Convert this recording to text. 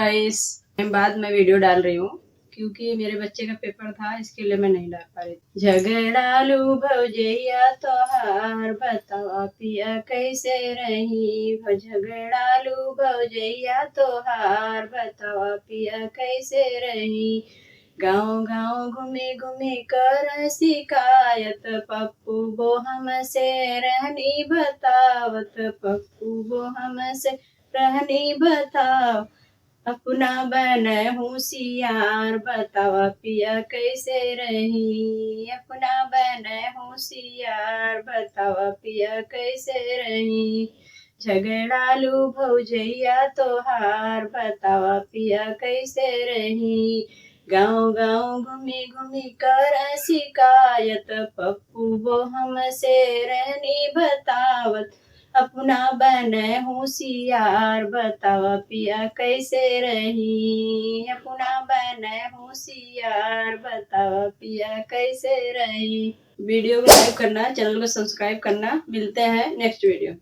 Guys, बाद में video डाल रही हूँ क्योंकि मेरे बच्चे का पेपर था, इसके लिए मैं नहीं डाल पा रही। झगड़ालू भौजैया तोहार बतावा पिया कैसे रही, झगड़ालू भौजैया तोहार बतावा पिया कैसे रही। गाँव गाँव घूमे घूमे कर शिकायत, पप्पू वो हमसे रहनी बतावत, पप्पू वो हमसे रहनी बताओ। अपना बन होशियार बतावा पिया कैसे रही, अपना बन होशियार बतावा पिया कैसे रही। झगड़ालू भौजैया तोहार बतावा पिया कैसे रही। गाँव गाँव घूमी घूमी कर शिकायत, पप्पू वो हमसे रहनी बतावत, अपना बन होशियार बतावा पिया कैसे रही, अपना बन होशियार बतावा पिया कैसे रही। वीडियो को लाइक करना, चैनल को सब्सक्राइब करना। मिलते हैं नेक्स्ट वीडियो।